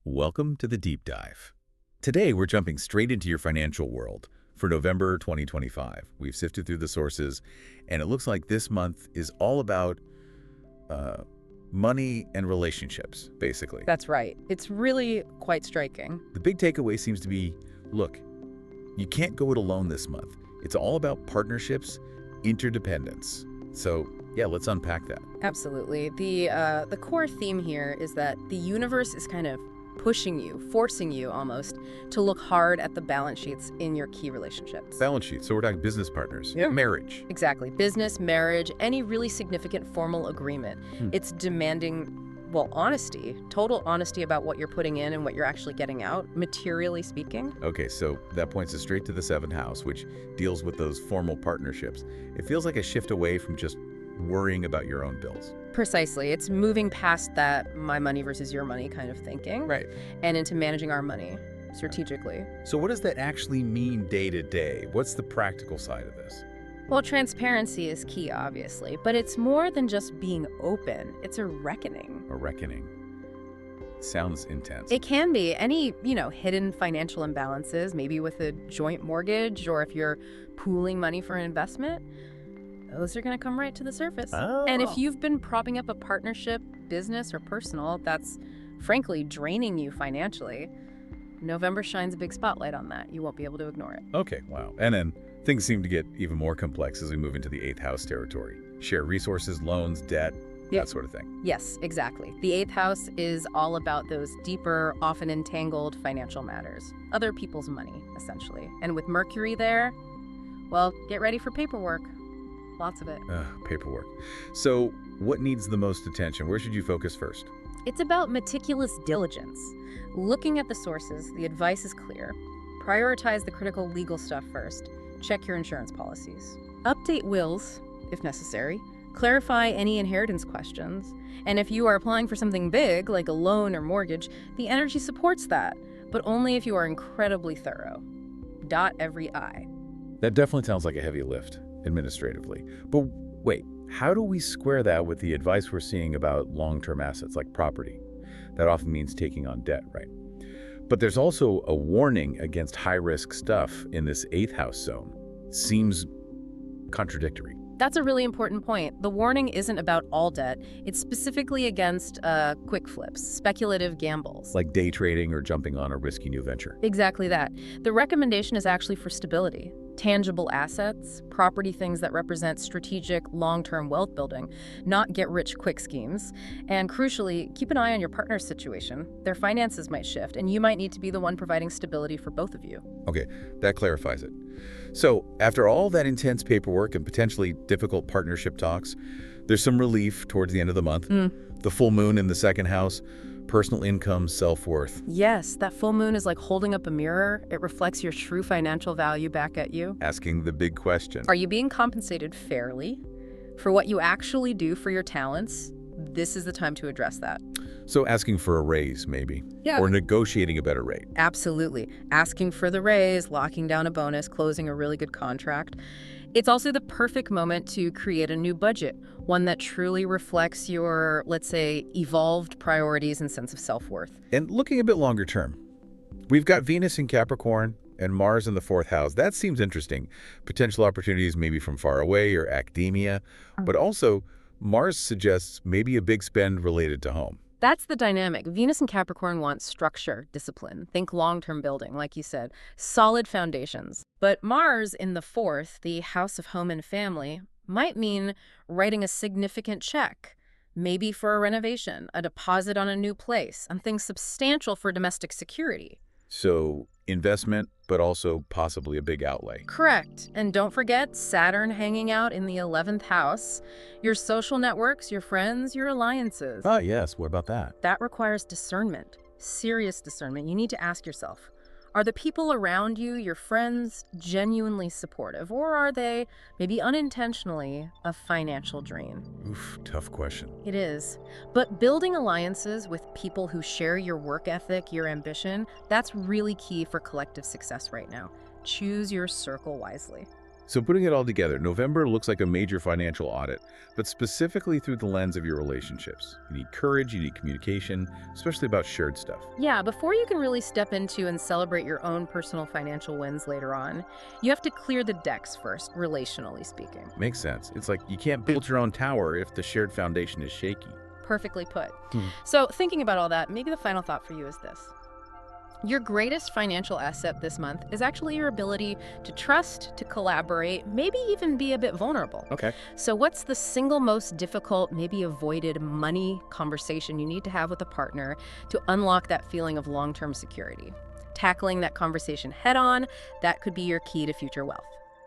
Welcome to the Deep Dive. Today, we're jumping straight into your financial world for November 2025. We've sifted through the sources, and it looks like this month is all about money and relationships, basically. That's right. It's really quite striking. The big takeaway seems to be, look, you can't go it alone this month. It's all about partnerships, interdependence. So, yeah, let's unpack that. Absolutely. The core theme here is that the universe is kind of pushing you, forcing you almost, to look hard at the balance sheets in your key relationships. Balance sheet. So we're talking business partners, marriage. Exactly. Business, marriage, any really significant formal agreement. It's demanding, well, honesty, total honesty about what you're putting in and what you're actually getting out, materially speaking. Okay, so that points us straight to the seventh house, which deals with those formal partnerships. It feels like a shift away from just worrying about your own bills. Precisely. It's moving past that my money versus your money kind of thinking. Right. And into managing our money strategically. So what does that actually mean day to day? What's the practical side of this? Well, transparency is key, obviously, but it's more than just being open. It's a reckoning. A reckoning. Sounds intense. It can be. Any, hidden financial imbalances, maybe with a joint mortgage or if you're pooling money for an investment, those are going to come right to the surface. Oh. And if you've been propping up a partnership, business or personal, that's frankly draining you financially, November shines a big spotlight on that. You won't be able to ignore it. Okay, wow. And then things seem to get even more complex as we move into the eighth house territory. Share resources, loans, debt, that sort of thing. Yes, exactly. The eighth house is all about those deeper, often entangled financial matters. Other people's money, essentially. And with Mercury there, well, get ready for paperwork. Lots of it. Paperwork. So what needs the most attention? Where should you focus first? It's about meticulous diligence. Looking at the sources, the advice is clear. Prioritize the critical legal stuff first. Check your insurance policies. Update wills, if necessary. Clarify any inheritance questions. And if you are applying for something big, like a loan or mortgage, the energy supports that, but only if you are incredibly thorough. Dot every I. That definitely sounds like a heavy lift administratively. But wait, how do we square that with the advice we're seeing about long-term assets like property? That often means taking on debt, right? But there's also a warning against high-risk stuff in this eighth house zone. Seems contradictory. That's a really important point. The warning isn't about all debt. It's specifically against quick flips, speculative gambles. Like day trading or jumping on a risky new venture. Exactly that. The recommendation is actually for stability. Tangible assets, property, things that represent strategic, long-term wealth building, not get-rich-quick schemes. And crucially, keep an eye on your partner's situation. Their finances might shift, and you might need to be the one providing stability for both of you. Okay, that clarifies it. So, after all that intense paperwork and potentially difficult partnership talks, there's some relief towards the end of the month. The full moon in the second house, personal income, self-worth. Yes, that full moon is like holding up a mirror. It reflects your true financial value back at you. Asking the big question. Are you being compensated fairly for what you actually do for your talents? This is the time to address that. So asking for a raise, maybe. Yeah. Or negotiating a better rate. Absolutely. Asking for the raise, locking down a bonus, closing a really good contract. It's also the perfect moment to create a new budget, one that truly reflects your, let's say, evolved priorities and sense of self-worth. And looking a bit longer term, we've got Venus in Capricorn and Mars in the fourth house. That seems interesting. Potential opportunities maybe from far away or academia, but also Mars suggests maybe a big spend related to home. That's the dynamic. Venus and Capricorn want structure, discipline. Think long-term building, like you said, solid foundations. But Mars in the fourth, the house of home and family, might mean writing a significant check, maybe for a renovation, a deposit on a new place, and things substantial for domestic security. So investment, but also possibly a big outlay. Correct. And don't forget Saturn hanging out in the 11th house. Your social networks, your friends, your alliances. Ah, yes. What about that? That requires discernment, serious discernment. You need to ask yourself, are the people around you, your friends, genuinely supportive? Or are they, maybe unintentionally, a financial drain? Oof, tough question. It is. But building alliances with people who share your work ethic, your ambition, that's really key for collective success right now. Choose your circle wisely. So putting it all together, November looks like a major financial audit, but specifically through the lens of your relationships. You need courage, you need communication, especially about shared stuff. Yeah, before you can really step into and celebrate your own personal financial wins later on, you have to clear the decks first, relationally speaking. Makes sense. It's like you can't build your own tower if the shared foundation is shaky. Perfectly put. Hmm. So, thinking about all that, maybe the final thought for you is this. Your greatest financial asset this month is actually your ability to trust, to collaborate, maybe even be a bit vulnerable. Okay. So, what's the single most difficult, maybe avoided money conversation you need to have with a partner to unlock that feeling of long-term security? Tackling that conversation head on, that could be your key to future wealth.